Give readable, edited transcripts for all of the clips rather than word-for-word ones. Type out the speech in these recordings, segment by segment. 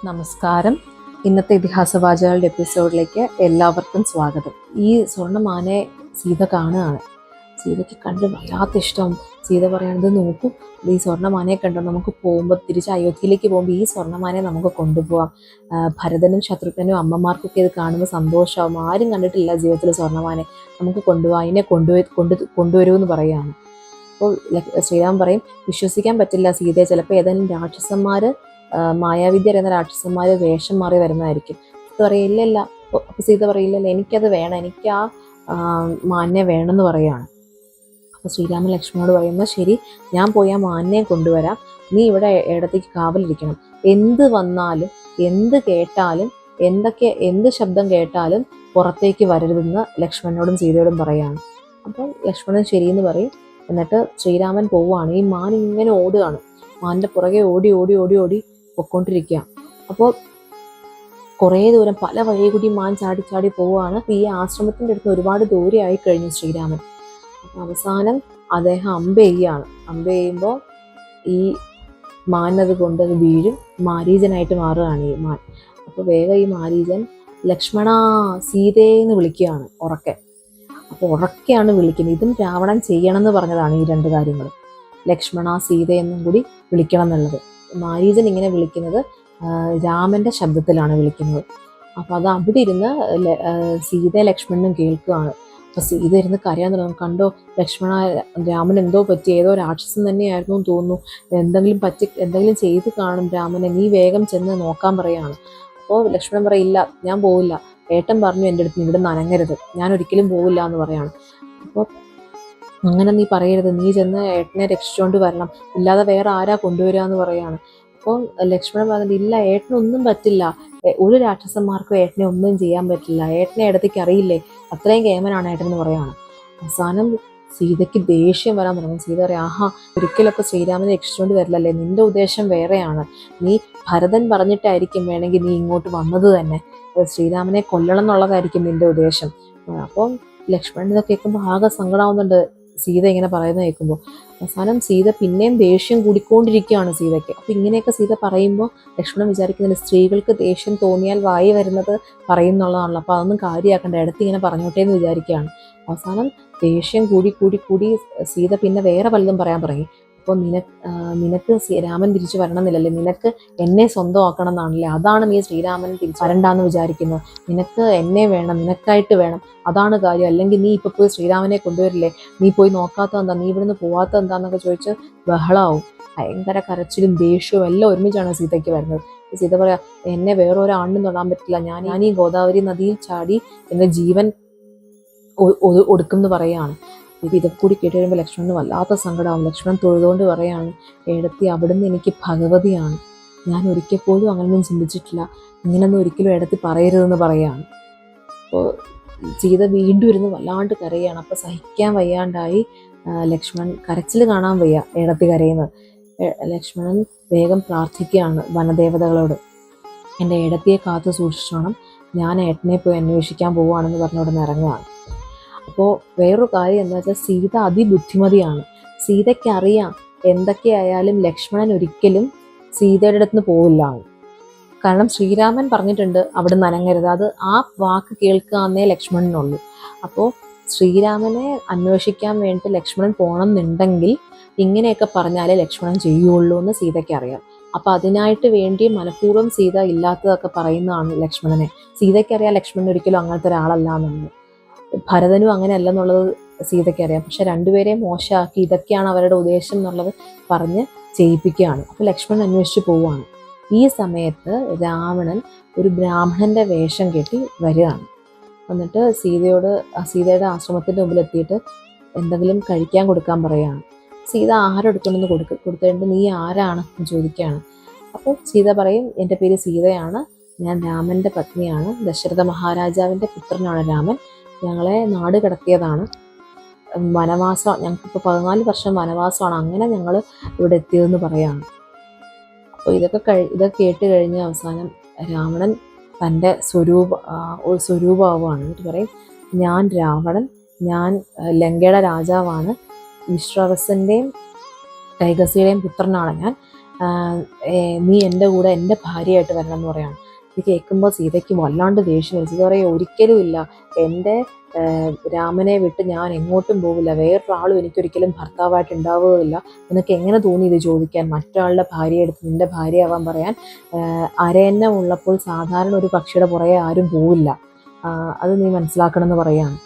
നമസ്കാരം. ഇന്നത്തെ ഇതിഹാസവാചകളുടെ എപ്പിസോഡിലേക്ക് എല്ലാവർക്കും സ്വാഗതം. ഈ സ്വർണ്ണമാനെ സീത കാണുകയാണ്. സീതയ്ക്ക് കണ്ട് വല്ലാത്ത ഇഷ്ടം. സീത പറയുന്നത്, നോക്കൂ, ഈ സ്വർണ്ണമാനയെ കണ്ടോ, നമുക്ക് പോകുമ്പോൾ തിരിച്ച് അയോധ്യയിലേക്ക് പോകുമ്പോൾ ഈ സ്വർണ്ണമാനെ നമുക്ക് കൊണ്ടുപോകാം. ഭരതനും ശത്രുഘ്നും അമ്മമാർക്കൊക്കെ ഇത് കാണുമ്പോൾ സന്തോഷമാവും. ആരും കണ്ടിട്ടില്ല ജീവിതത്തിൽ സ്വർണ്ണമാനെ, നമുക്ക് കൊണ്ടുപോകാം, അതിനെ കൊണ്ടുവരുമെന്ന് പറയുകയാണ്. അപ്പോൾ ശ്രീരാമൻ പറയും, വിശ്വസിക്കാൻ പറ്റില്ല സീതയെ, ചിലപ്പോൾ ഏതെങ്കിലും രാക്ഷസന്മാർ, മായാവിദ്യർ എന്ന രാക്ഷസന്മാർ വേഷം മാറി വരുന്നതായിരിക്കും. സീത പറയില്ല. അപ്പോൾ സീത പറയില്ല, എനിക്കത് വേണം, എനിക്ക് ആ മാനിനെ വേണമെന്ന് പറയുകയാണ്. അപ്പോൾ ശ്രീരാമൻ ലക്ഷ്മണനോട് പറയുന്നത്, ശരി, ഞാൻ പോയി ആ മാനിനെ കൊണ്ടുവരാം, നീ ഇവിടെ ഇടത്തേക്ക് കാവലിരിക്കണം. എന്ത് വന്നാലും എന്ത് കേട്ടാലും എന്ത് ശബ്ദം കേട്ടാലും പുറത്തേക്ക് വരരുതെന്ന് ലക്ഷ്മണനോടും സീതയോടും പറയുകയാണ്. അപ്പം ലക്ഷ്മണൻ ശരിയെന്ന് പറയും. എന്നിട്ട് ശ്രീരാമൻ പോവുകയാണ്. ഈ മാൻ ഇങ്ങനെ ഓടുകയാണ്. മാനിൻ്റെ പുറകെ ഓടി ഓടി ഓടി ഓടി പൊയ്ക്കൊണ്ടിരിക്കുക. അപ്പോൾ കുറേ ദൂരം പല വഴി കൂടി മാൻ ചാടി ചാടി പോവുകയാണ്. ഈ ആശ്രമത്തിൻ്റെ അടുത്ത് ഒരുപാട് ദൂരെ ആയി കഴിഞ്ഞു ശ്രീരാമൻ. അപ്പോൾ അവസാനം അദ്ദേഹം അമ്പ ചെയ്യുമ്പോൾ ഈ മാനത് കൊണ്ട് അത് വീഴും, മാരീചനായിട്ട് മാറുകയാണ് ഈ മാൻ. അപ്പോൾ വേഗം ഈ മാരീചൻ ലക്ഷ്മണ സീതയെന്ന് വിളിക്കുകയാണ് ഉറക്കെ. അപ്പോൾ ഉറക്കെയാണ് വിളിക്കുന്നത്. ഇതും രാവണൻ ചെയ്യണമെന്ന് പറഞ്ഞതാണ് ഈ രണ്ട് കാര്യങ്ങൾ. ലക്ഷ്മണ സീതയെന്നും കൂടി വിളിക്കണം എന്നുള്ളത്. മാരീചൻ ഇങ്ങനെ വിളിക്കുന്നത് രാമൻ്റെ ശബ്ദത്തിലാണ് വിളിക്കുന്നത്. അപ്പോൾ അത് അവിടെ ഇരുന്ന് സീതയെ ലക്ഷ്മണനും കേൾക്കുകയാണ്. അപ്പോൾ സീത ഇരുന്ന് കരയാൻ തുടങ്ങും. കണ്ടോ ലക്ഷ്മണ, രാമൻ എന്തോ പറ്റി, ഏതോ രാക്ഷസൻ തന്നെയായിരുന്നു എന്ന് തോന്നുന്നു, എന്തെങ്കിലും ചെയ്ത് കാണും രാമനെ, നീ വേഗം ചെന്ന് നോക്കാൻ പറയുകയാണ്. അപ്പോൾ ലക്ഷ്മണൻ പറയില്ല, ഞാൻ പോവില്ല, ഏട്ടൻ പറഞ്ഞു എൻ്റെ അടുത്ത് ഇവിടെ നനങ്ങരുത്, ഞാൻ ഒരിക്കലും പോവില്ല എന്ന് പറയാണ്. അപ്പോൾ അങ്ങനെ നീ പറയരുത്, നീ ചെന്ന് ഏട്ടനെ രക്ഷിച്ചുകൊണ്ട് വരണം, ഇല്ലാതെ വേറെ ആരാ കൊണ്ടുവരിക എന്ന് പറയാണ്. അപ്പോൾ ലക്ഷ്മണൻ പറഞ്ഞത്, ഇല്ല, ഏട്ടനൊന്നും പറ്റില്ല, ഒരു രാക്ഷസന്മാർക്കും ഏട്ടനെ ഒന്നും ചെയ്യാൻ പറ്റില്ല, ഏട്ടനെ ഇടത്തേക്ക് അറിയില്ലേ, അത്രയും കേമനാണ് ഏട്ടൻ എന്ന് പറയാണ്. അവസാനം സീതയ്ക്ക് ദേഷ്യം വരാൻ തുടങ്ങും. സീത പറയാം, ആഹാ, ഒരിക്കലൊക്കെ ശ്രീരാമനെ രക്ഷിച്ചുകൊണ്ട് വരില്ലല്ലേ, നിന്റെ ഉദ്ദേശം വേറെയാണ്, നീ ഭരതൻ പറഞ്ഞിട്ടായിരിക്കും വേണമെങ്കിൽ നീ ഇങ്ങോട്ട് വന്നത് തന്നെ, ശ്രീരാമനെ കൊല്ലണം എന്നുള്ളതായിരിക്കും നിന്റെ ഉദ്ദേശം. അപ്പം ലക്ഷ്മണൻ ഇതൊക്കെ കേൾക്കുമ്പോൾ ആകെ സങ്കടമാവുന്നുണ്ട് സീത ഇങ്ങനെ പറയുന്നത് കേൾക്കുമ്പോൾ. അവസാനം സീത പിന്നെയും ദേഷ്യം കൂടിക്കൊണ്ടിരിക്കുകയാണ് സീതയ്ക്ക്. അപ്പം ഇങ്ങനെയൊക്കെ സീത പറയുമ്പോൾ ലക്ഷ്മണൻ വിചാരിക്കുന്നില്ല, സ്ത്രീകൾക്ക് ദേഷ്യം തോന്നിയാൽ വായി വരുന്നത് പറയുന്നുള്ളതാണല്ലോ, അപ്പോൾ അതൊന്നും കാര്യമാക്കണ്ട, ഇടത്ത് ഇങ്ങനെ പറഞ്ഞോട്ടെ എന്ന് വിചാരിക്കുകയാണ്. അവസാനം ദേഷ്യം കൂടി സീത പിന്നെ വേറെ പലതും പറയാൻ തുടങ്ങി. അപ്പോൾ നിനക്ക് രാമൻ തിരിച്ചു വരണമെന്നില്ലല്ലേ, നിനക്ക് എന്നെ സ്വന്തമാക്കണം എന്നാണല്ലേ, അതാണ് നീ ശ്രീരാമൻ തിരിച്ചു വരണ്ടാന്ന് വിചാരിക്കുന്നത്, നിനക്ക് എന്നെ വേണം, നിനക്കായിട്ട് വേണം, അതാണ് കാര്യം, അല്ലെങ്കിൽ നീ ഇപ്പോൾ പോയി ശ്രീരാമനെ കൊണ്ടുവരില്ലേ, നീ പോയി നോക്കാത്തത് എന്താ, നീ ഇവിടുന്ന് പോവാത്തത് എന്താന്നൊക്കെ ചോദിച്ച് ബഹളാവും. ഭയങ്കര കരച്ചിലും ദേഷ്യവും എല്ലാം ഒരുമിച്ചാണ് സീതയ്ക്ക് വരുന്നത്. സീത പറയാം, എന്നെ വേറൊരാണിനും തൊടാൻ പറ്റില്ല, ഞാൻ ഈ ഗോദാവരി നദിയിൽ ചാടി എൻ്റെ ജീവൻ ഒടുക്കും എന്ന് പറയുകയാണ്. ഇതൊക്കെ കൂടി കേട്ട് കഴിയുമ്പോൾ ലക്ഷ്മണന് വല്ലാത്ത സങ്കടമാവും. ലക്ഷ്മണൻ തൊഴുതുകൊണ്ട് പറയാണ്, എടത്തി, അവിടുന്ന് എനിക്ക് ഭഗവതിയാണ്, ഞാൻ ഒരിക്കൽ പോലും അങ്ങനെയൊന്നും ചിന്തിച്ചിട്ടില്ല, ഇങ്ങനൊന്നും ഒരിക്കലും എടത്തി പറയരുതെന്ന് പറയുകയാണ്. അപ്പോൾ സീത വീണ്ടും ഇരുന്ന് വല്ലാണ്ട് കരയുകയാണ്. അപ്പോൾ സഹിക്കാൻ വയ്യാണ്ടായി ലക്ഷ്മണൻ, കരച്ചിൽ കാണാൻ വയ്യ എടത്തി കരയുന്നത്. ലക്ഷ്മണൻ വേഗം പ്രാർത്ഥിക്കുകയാണ് വനദേവതകളോട്, എൻ്റെ എടത്തിയെ കാത്തു സൂക്ഷിച്ചോണം, ഞാൻ ഏട്ടനെ പോയി അന്വേഷിക്കാൻ പോവുകയാണെന്ന് പറഞ്ഞ് അവിടെ നിന്ന് ഇറങ്ങുകയാണ്. അപ്പോൾ വേറൊരു കാര്യം എന്താ വെച്ചാൽ, സീത അതിബുദ്ധിമതിയാണ്. സീതയ്ക്കറിയാം എന്തൊക്കെയായാലും ലക്ഷ്മണൻ ഒരിക്കലും സീതയുടെ അടുത്ത് നിന്ന് പോവില്ല. കാരണം ശ്രീരാമൻ പറഞ്ഞിട്ടുണ്ട് അവിടെ നനങ്ങരുത്, അത് ആ വാക്ക് കേൾക്കാന്നേ ലക്ഷ്മണനുള്ളൂ. അപ്പോൾ ശ്രീരാമനെ അന്വേഷിക്കാൻ വേണ്ടി ലക്ഷ്മണൻ പോകണം എന്നുണ്ടെങ്കിൽ ഇങ്ങനെയൊക്കെ പറഞ്ഞാലേ ലക്ഷ്മണൻ ചെയ്യുള്ളൂ എന്ന് സീതയ്ക്ക് അറിയാം. അപ്പോൾ അതിനായിട്ട് വേണ്ടി മനഃപൂർവ്വം സീത ഇല്ലാത്തതൊക്കെ പറയുന്നതാണ് ലക്ഷ്മണനെ. സീതയ്ക്കറിയാം ലക്ഷ്മണൻ ഒരിക്കലും അങ്ങനത്തെ ഒരാളല്ല എന്നുള്ളത്, ഭരതനും അങ്ങനെ അല്ലെന്നുള്ളത് സീതയ്ക്കറിയാം. പക്ഷെ രണ്ടുപേരെയും മോശമാക്കി ഇതൊക്കെയാണ് അവരുടെ ഉദ്ദേശം എന്നുള്ളത് പറഞ്ഞ് ചെയ്യിപ്പിക്കുകയാണ്. അപ്പോൾ ലക്ഷ്മണൻ അന്വേഷിച്ച് പോവുകയാണ്. ഈ സമയത്ത് രാവണൻ ഒരു ബ്രാഹ്മണൻ്റെ വേഷം കെട്ടി വരികയാണ്. എന്നിട്ട് സീതയുടെ ആശ്രമത്തിൻ്റെ മുമ്പിലെത്തിയിട്ട് എന്തെങ്കിലും കഴിക്കാൻ കൊടുക്കാൻ പറയുകയാണ്. സീത ആഹാരം എടുക്കണമെന്ന് കൊടുത്തിട്ട് നീ ആരാണ് എന്ന് ചോദിക്കുകയാണ്. അപ്പോൾ സീത പറയും, എൻ്റെ പേര് സീതയാണ്, ഞാൻ രാമൻ്റെ പത്നിയാണ്, ദശരഥ മഹാരാജാവിൻ്റെ പുത്രനാണ് രാമൻ, ഞങ്ങളെ നാട് കടത്തിയതാണ്, വനവാസം, ഞങ്ങൾക്കിപ്പോൾ 14 വർഷം വനവാസമാണ്, അങ്ങനെ ഞങ്ങൾ ഇവിടെ എത്തിയതെന്ന് പറയുകയാണ്. അപ്പോൾ ഇതൊക്കെ കേട്ട് കഴിഞ്ഞ് അവസാനം രാവണൻ തൻ്റെ സ്വരൂപമാവുകയാണ്. എന്നിട്ട് പറയും, ഞാൻ രാവണൻ, ഞാൻ ലങ്കയുടെ രാജാവാണ്, വിശ്വാവസൻ്റെയും കൈകസിയുടെയും പുത്രനാണ് ഞാൻ, നീ എൻ്റെ കൂടെ എൻ്റെ ഭാര്യയായിട്ട് വരണം എന്ന് പറയാണ്. ഇത് കേൾക്കുമ്പോൾ സീതയ്ക്ക് വല്ലാണ്ട് ദേഷ്യം വരും. സീത പറയുക ഒരിക്കലും ഇല്ല, എൻ്റെ രാമനെ വിട്ട് ഞാൻ എങ്ങോട്ടും പോവില്ല, വേറൊരാളും എനിക്കൊരിക്കലും ഭർത്താവായിട്ട് ഉണ്ടാവുകയില്ല. നിനക്ക് എങ്ങനെ തോന്നി ഇത് ചോദിക്കാൻ, മറ്റൊരാളുടെ ഭാര്യയെ എടുത്ത് നിൻ്റെ ഭാര്യയാവാൻ പറയാൻ? അരയന്നം ഉള്ളപ്പോൾ സാധാരണ ഒരു പക്ഷിയുടെ പുറകെ ആരും പോവില്ല, അത് നീ മനസ്സിലാക്കണം എന്ന് പറയാണ്.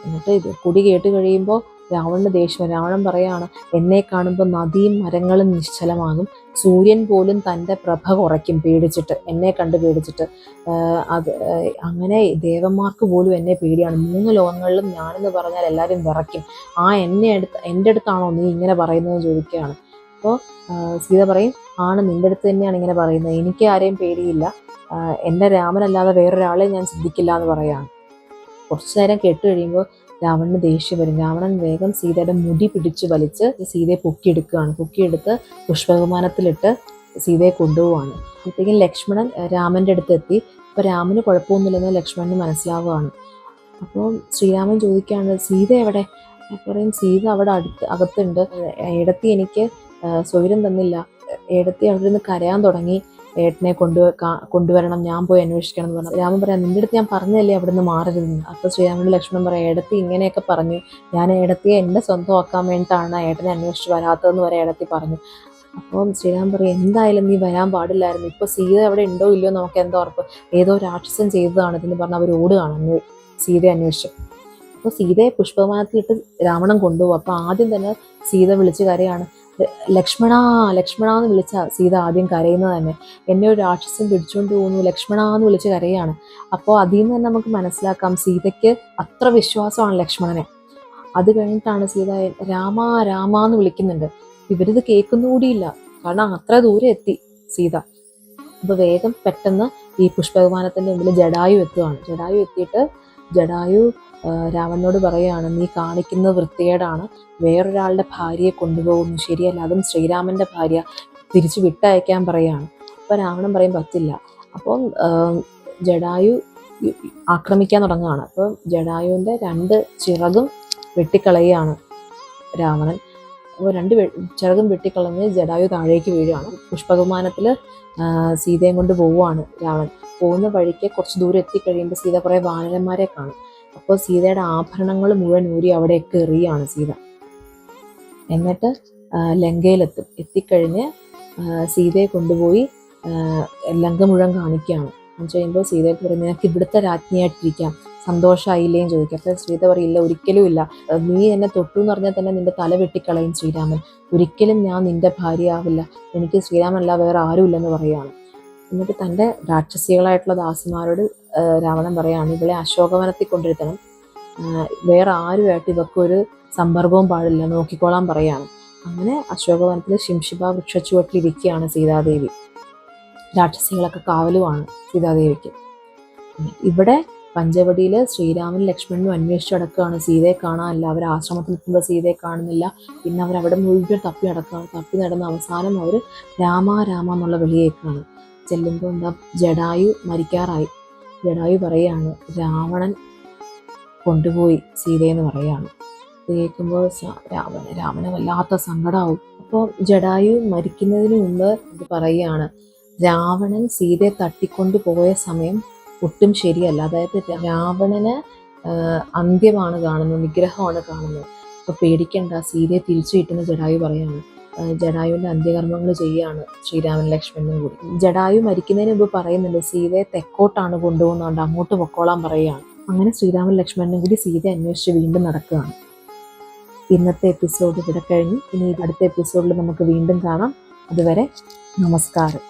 എന്നിട്ട് ഇത് കൂടി കേട്ട് കഴിയുമ്പോൾ രാവണന് ദേഷ്യം. രാവണൻ പറയാണ്, എന്നെ കാണുമ്പോൾ നദിയും മരങ്ങളും നിശ്ചലമാകും, സൂര്യൻ പോലും തൻ്റെ പ്രഭ കുറയ്ക്കും പേടിച്ചിട്ട്, എന്നെ കണ്ട് പേടിച്ചിട്ട്. അത് അങ്ങനെ ദേവന്മാർക്ക് പോലും എന്നെ പേടിയാണ്. 3 ലോകങ്ങളിലും ഞാനെന്ന് പറഞ്ഞാൽ എല്ലാവരും വിറയ്ക്കും. എൻ്റെ അടുത്താണോ നീ ഇങ്ങനെ പറയുന്നതെന്ന് ചോദിക്കുകയാണ്. അപ്പോൾ സീത പറയും, ആണ്, നിൻ്റെ അടുത്ത് തന്നെയാണ് ഇങ്ങനെ പറയുന്നത്, എനിക്ക് ആരെയും പേടിയില്ല, എൻ്റെ രാമനല്ലാതെ വേറൊരാളെ ഞാൻ ചിന്തിക്കില്ല എന്ന് പറയാണ്. കുറച്ചു നേരം കേട്ട് കഴിയുമ്പോൾ രാവണന് ദേഷ്യം വരും. രാവണൻ വേഗം സീതയുടെ മുടി പിടിച്ച് വലിച്ച് സീതയെ പൊക്കിയെടുക്കുകയാണ്. പൊക്കിയെടുത്ത് പുഷ്പവിമാനത്തിലിട്ട് സീതയെ കൊണ്ടുപോവാണ്. അപ്പോഴത്തേക്കും ലക്ഷ്മണൻ രാമൻ്റെ അടുത്ത് എത്തി. അപ്പോൾ രാമന് കുഴപ്പമൊന്നുമില്ലെന്ന് ലക്ഷ്മണന് മനസ്സിലാവുകയാണ്. അപ്പോൾ ശ്രീരാമൻ ചോദിക്കുകയാണ്, സീത എവിടെ? പറയും, സീത അവിടെ അകത്തുണ്ട്, ഏടത്തി എനിക്ക് സ്വൈരം തന്നില്ല, ഏടത്തി അവിടെ നിന്ന് കരയാൻ തുടങ്ങി, ഏട്ടനെ കൊണ്ടുവരണം, ഞാൻ പോയി അന്വേഷിക്കണം എന്ന് പറഞ്ഞു. രാമൻ പറയാം, നിൻ്റെ അടുത്ത് ഞാൻ പറഞ്ഞതല്ലേ അവിടെ നിന്ന് മാറരുതെന്ന്. അപ്പോൾ ശ്രീരാമനോട് ലക്ഷ്മണൻ പറയാം, ഏടത്തി ഇങ്ങനെയൊക്കെ പറഞ്ഞു, ഞാൻ ഏടത്തിയെ എൻ്റെ സ്വന്തമാക്കാൻ വേണ്ടിയിട്ടാണ് ഏട്ടനെ അന്വേഷിച്ച് വരാത്തതെന്ന് വരെ ഏടത്തി പറഞ്ഞു. അപ്പോൾ ശ്രീരാമൻ പറയും, എന്തായാലും നീ വരാൻ പാടില്ലായിരുന്നു, ഇപ്പോൾ സീത അവിടെ ഉണ്ടോ ഇല്ലയോ നമുക്ക് എന്താ ഉറപ്പ്, ഏതോ രാക്ഷസൻ ചെയ്തതാണ് ഇതെന്ന് പറഞ്ഞ് അവർ ഓടുകയാണ് സീതയെ അന്വേഷിച്ച്. അപ്പോൾ സീതയെ പുഷ്പവിമാനത്തിലിട്ട് രാവണൻ കൊണ്ടുപോകും. അപ്പോൾ ആദ്യം തന്നെ സീത വിളിച്ച് കരയാണ്, ലക്ഷ്മണ ലക്ഷ്മണ എന്ന് വിളിച്ച സീത ആദ്യം കരയുന്നത് തന്നെ. എന്നെ ഒരു രാക്ഷസൻ പിടിച്ചുകൊണ്ട് പോകുന്നു, ലക്ഷ്മണ എന്ന് വിളിച്ച് കരയാണ്. അപ്പോൾ അതിൽ നിന്ന് തന്നെ നമുക്ക് മനസ്സിലാക്കാം സീതയ്ക്ക് അത്ര വിശ്വാസമാണ് ലക്ഷ്മണനെ. അത് കഴിഞ്ഞിട്ടാണ് സീത രാമ രാമ എന്ന് വിളിക്കുന്നുണ്ട്. ഇവരിത് കേൾക്കുന്നുകൂടിയില്ല, കാരണം അത്ര ദൂരെ എത്തി സീത. അപ്പോൾ വേഗം പെട്ടെന്ന് ഈ പുഷ്പവിമാനത്തിൻ്റെ മുമ്പിൽ ജടായു എത്തുകയാണ്. ജടായു എത്തിയിട്ട് ജടായു രാവണനോട് പറയുകയാണ്, നീ കാണിക്കുന്നത് വൃത്തികേടാണ്, വേറൊരാളുടെ ഭാര്യയെ കൊണ്ടുപോകുന്നു ശരിയല്ല, അതും ശ്രീരാമൻ്റെ ഭാര്യ, തിരിച്ചു വിട്ടയക്കാൻ പറയുകയാണ്. അപ്പോൾ രാവണൻ പറയും പറ്റില്ല. അപ്പം ജടായു ആക്രമിക്കാൻ തുടങ്ങുകയാണ്. അപ്പോൾ ജടായുവിൻ്റെ 2 ചിറകും വെട്ടിക്കളയുകയാണ് രാവണൻ. അപ്പോൾ 2 ചിറകും വെട്ടിക്കളഞ്ഞ് ജടായു താഴേക്ക് വീഴുകയാണ്. പുഷ്പവിമാനത്തിൽ സീതയും കൊണ്ട് പോവുകയാണ് രാവണൻ. പോകുന്ന വഴിക്ക് കുറച്ച് ദൂരം എത്തിക്കഴിയുമ്പോൾ സീത കുറേ വാനരന്മാരെ കാണും. അപ്പോൾ സീതയുടെ ആഭരണങ്ങൾ മുഴുവൻ ഊരി അവിടെയൊക്കെ എറിയാണ് സീത. എന്നിട്ട് ലങ്കയിലെത്തും. എത്തിക്കഴിഞ്ഞ് സീതയെ കൊണ്ടുപോയി ലങ്ക മുഴുവൻ കാണിക്കുകയാണ്. എന്ന് കഴിയുമ്പോൾ സീതയ്ക്ക് പറയും, നിനക്ക് ഇവിടുത്തെ രാജ്ഞിയായിട്ടിരിക്കാം, സന്തോഷമായില്ലേന്ന് ചോദിക്കും. അപ്പോൾ സീത പറയില്ല, ഒരിക്കലും ഇല്ല, നീ എന്നെ തൊട്ടു എന്ന് പറഞ്ഞാൽ തന്നെ നിന്റെ തല വെട്ടിക്കളയും ശ്രീരാമൻ, ഒരിക്കലും ഞാൻ നിന്റെ ഭാര്യയാവില്ല, എനിക്ക് ശ്രീരാമനല്ല വേറെ ആരുമില്ലെന്ന് പറയുകയാണ്. എന്നിട്ട് തൻ്റെ രാക്ഷസികളായിട്ടുള്ള ദാസിമാരോട് രാവണൻ പറയാണ്, ഇവളെ അശോകവനത്തിൽ കൊണ്ടിരുത്തണം, വേറെ ആരുമായിട്ട് ഇവക്കൊരു സമ്പർക്കവും പാടില്ല, നോക്കിക്കോളാൻ പറയാണ്. അങ്ങനെ അശോകവനത്തിൽ ശിംശിബ വൃക്ഷച്ചുവട്ടിലിരിക്കുകയാണ് സീതാദേവി. രാക്ഷസികളൊക്കെ കാവലുമാണ് സീതാദേവിക്ക്. ഇവിടെ പഞ്ചവടിയിൽ ശ്രീരാമൻ ലക്ഷ്മണനും അന്വേഷിച്ച് നടക്കുകയാണ്, സീതയെ കാണാനില്ല. അവർ ആശ്രമത്തിലെത്തുമ്പോൾ സീതയെ കാണുന്നില്ല. പിന്നെ അവരവിടെ മുഴുവൻ തപ്പി നടക്കുകയാണ്. തപ്പി നടന്ന അവസാനം അവർ രാമ രാമ എന്നുള്ള വിളിയേക്കാണ്. ചെല്ലുമ്പോൾ എന്താ, ജടായു മരിക്കാറായി. ജടായു പറയാണ്, രാവണൻ കൊണ്ടുപോയി സീതയെന്ന് പറയാണ്. ഇത് കേൾക്കുമ്പോൾ രാമന് വല്ലാത്ത സങ്കടമാവും. അപ്പോൾ ജടായു മരിക്കുന്നതിന് മുമ്പ് ഇത് പറയുകയാണ്, രാവണൻ സീതയെ തട്ടിക്കൊണ്ട് പോയ സമയം ഒട്ടും ശരിയല്ല, അതായത് രാവണന് അന്ത്യമാണ് കാണുന്നത്, വിഗ്രഹമാണ് കാണുന്നത്, അപ്പോൾ പേടിക്കണ്ട, സീതയെ തിരിച്ചു കിട്ടുന്ന ജടായു പറയാണ്. ജടായുവിൻ്റെ അന്ത്യകർമ്മങ്ങൾ ചെയ്യുകയാണ് ശ്രീരാമൻ ലക്ഷ്മണനും കൂടി. ജടായു മരിക്കുന്നതിന് മുമ്പ് പറയുന്നുണ്ട്, സീതയെ തെക്കോട്ടാണ് കൊണ്ടുപോകുന്നതുകൊണ്ട് അങ്ങോട്ട് പൊക്കോളാൻ പറയുകയാണ്. അങ്ങനെ ശ്രീരാമൻ ലക്ഷ്മണനും കൂടി സീതയെ അന്വേഷിച്ച് വീണ്ടും നടക്കുകയാണ്. ഇന്നത്തെ എപ്പിസോഡ് ഇവിടെ കഴിഞ്ഞു. ഇനി അടുത്ത എപ്പിസോഡിൽ നമുക്ക് വീണ്ടും കാണാം. അതുവരെ നമസ്കാരം.